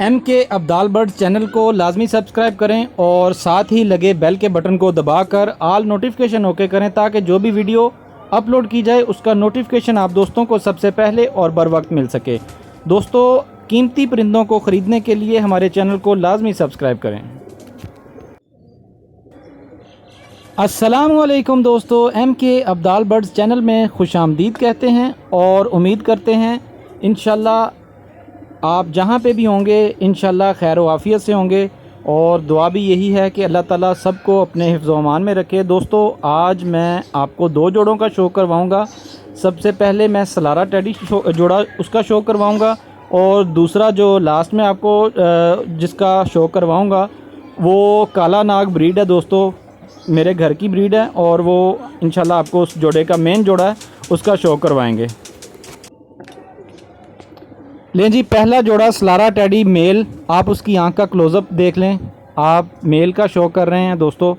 MK Abdal bird channel को लाजमी subscribe करें और साथ ही लगे बेल के बटन को दबाकर ऑल नोटिफिकेशन ओके करें ताकि जो भी वीडियो अपलोड की जाए उसका नोटिफिकेशन आप दोस्तों को सबसे पहले और बर वक्त मिल सके। दोस्तों, कीमती परिंदों को ख़रीदने के लिए हमारे चैनल को लाजमी सब्सक्राइब करें। अस्सलामुअलैकुम दोस्तों, MK अब्दाल बर्ड्स चैनल में खुशामदीद कहते हैं और उम्मीद करते हैं इंशाल्लाह आप जहाँ पे भी होंगे इंशाल्लाह खैर व आफ़ियत से होंगे और दुआ भी यही है कि अल्लाह ताला सबको अपने हिफ्ज़ व अमान में रखे। दोस्तों, आज मैं आपको दो जोड़ों का शो करवाऊँगा। सबसे पहले मैं सलारा टेडी जोड़ा उसका शो करवाऊँगा और दूसरा जो लास्ट में आपको जिसका शो करवाऊँगा वो काला नाग ब्रीड है। दोस्तों, मेरे घर की ब्रीड है और वो इंशाल्लाह आपको उस जोड़े का मेन जोड़ा है उसका शो करवाएंगे। लें जी, पहला जोड़ा सलारा टेडी मेल। आप उसकी आंख का क्लोज़अप देख लें। आप मेल का शो कर रहे हैं दोस्तों,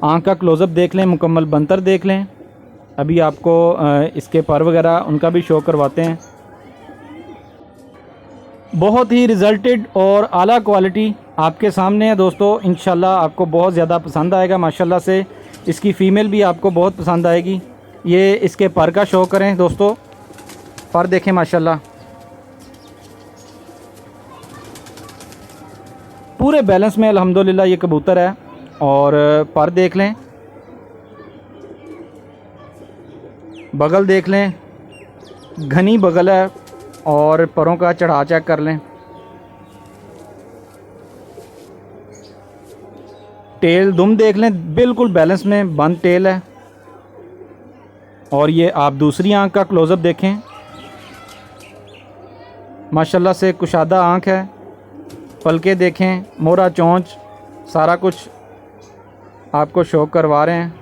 आंख का क्लोज़अप देख लें, मुकम्मल बनतर देख लें। अभी आपको इसके पर वगैरह उनका भी शो करवाते हैं। बहुत ही रिज़ल्टेड और आला क्वालिटी आपके सामने है दोस्तों। इंशाल्लाह आपको बहुत ज़्यादा पसंद आएगा। माशाल्लाह से इसकी फ़ीमेल भी आपको बहुत पसंद आएगी। ये इसके पर का शो करें दोस्तों, पर देखें माशाल्लाह पूरे बैलेंस में अल्हम्दुलिल्लाह ये कबूतर है। और पर देख लें, बगल देख लें, घनी बगल है और परों का चढ़ा चेक कर लें। टेल दुम देख लें, बिल्कुल बैलेंस में बंद टेल है। और ये आप दूसरी आंख का क्लोज़अप देखें, माशाल्लाह से कुशादा आंख है। पलके देखें, मोरा चोंच, सारा कुछ आपको शो करवा रहे हैं।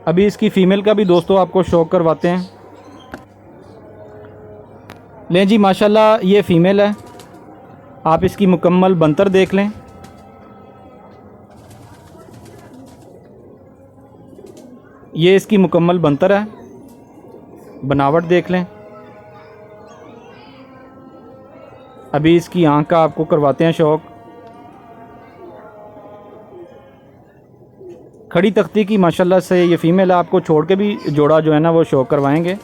अभी इसकी फ़ीमेल का भी दोस्तों आपको शो करवाते हैं। लें जी, माशाल्लाह ये फ़ीमेल है। आप इसकी मुकम्मल बनतर देख लें। ये इसकी मुकम्मल बनतर है, बनावट देख लें। अभी इसकी आंख का आपको करवाते हैं शौक। खड़ी तख्ती की माशाल्लाह से ये फ़ीमेल है। आपको छोड़ के भी जोड़ा जो है ना वो शो करवाएंगे।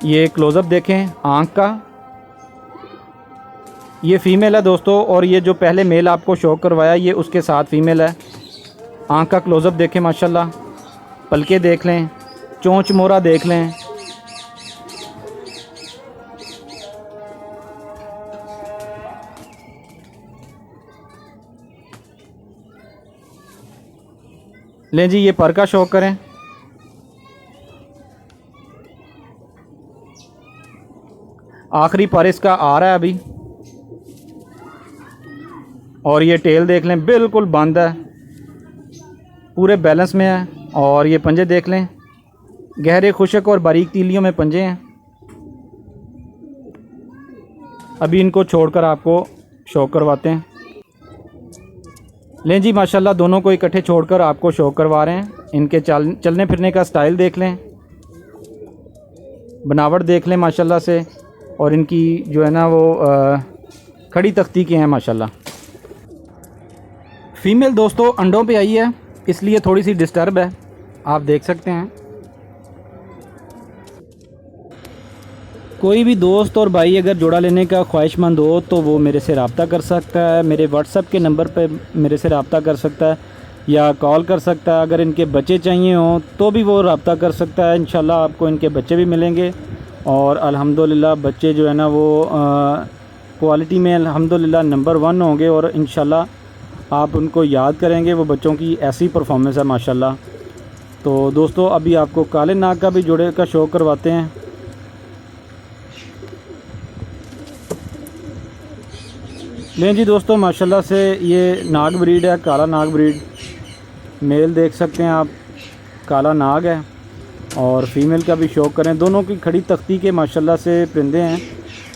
ये क्लोज़अप देखें आंख का, ये फ़ीमेल है दोस्तों। और ये जो पहले मेल आपको शो करवाया ये उसके साथ फ़ीमेल है। आंख का क्लोज़अप देखें माशाल्लाह, पलके देख लें, चोंच मोरा देख लें। लें जी, ये पर का शो करें। आखिरी पर इसका आ रहा है अभी। और ये टेल देख लें, बिल्कुल बंद है, पूरे बैलेंस में है। और ये पंजे देख लें, गहरे खुशक और बारीक तीलियों में पंजे हैं। अभी इनको छोड़कर आपको शो करवाते हैं। लें जी, माशाल्लाह दोनों को इकट्ठे छोड़कर आपको शो करवा रहे हैं। इनके चलने फिरने का स्टाइल देख लें, बनावट देख लें माशाल्लाह से। और इनकी जो है ना वो खड़ी तख्ती के हैं माशाल्लाह। फ़ीमेल दोस्तों अंडों पे आई है, इसलिए थोड़ी सी डिस्टर्ब है, आप देख सकते हैं। कोई भी दोस्त और भाई अगर जोड़ा लेने का ख्वाहिशमंद हो तो वो मेरे से रब्ता कर सकता है। मेरे व्हाट्सएप के नंबर पे मेरे से रब्ता कर सकता है या कॉल कर सकता है। अगर इनके बच्चे चाहिए हों तो भी वो रब्ता कर सकता है। इंशाल्लाह आपको इनके बच्चे भी मिलेंगे और अल्हम्दुलिल्लाह बच्चे जो है ना वो क्वालिटी में अल्हम्दुलिल्लाह नंबर 1 होंगे। और इंशाल्लाह आप उनको याद करेंगे, वो बच्चों की ऐसी परफॉर्मेंस है माशाल्लाह। तो दोस्तों, अभी आपको काले नाग का भी जोड़े का शो करवाते हैं। लें जी दोस्तों, माशाल्लाह से ये नाग ब्रीड है, काला नाग ब्रीड। मेल देख सकते हैं आप, काला नाग है। और फ़ीमेल का भी शौक करें। दोनों की खड़ी तख्ती के माशाल्लाह से परिंदे हैं।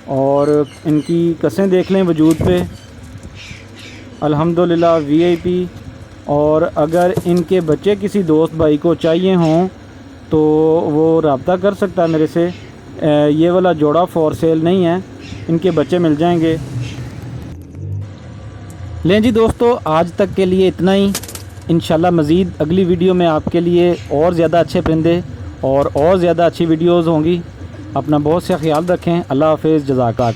और इनकी कसें देख लें वजूद पे, अल्हम्दुलिल्लाह वीआईपी। और अगर इनके बच्चे किसी दोस्त भाई को चाहिए हों तो वो रब्ता कर सकता है मेरे से। ये वाला जोड़ा फॉर सेल नहीं है, इनके बच्चे मिल जाएंगे। लें जी दोस्तों, आज तक के लिए इतना ही। इंशाल्लाह मज़ीद अगली वीडियो में आपके लिए और ज़्यादा अच्छे परिंदे और ज़्यादा अच्छी वीडियोज़ होंगी। अपना बहुत सा ख्याल रखें। अल्लाह हाफ़िज़। जज़ाकल्लाह।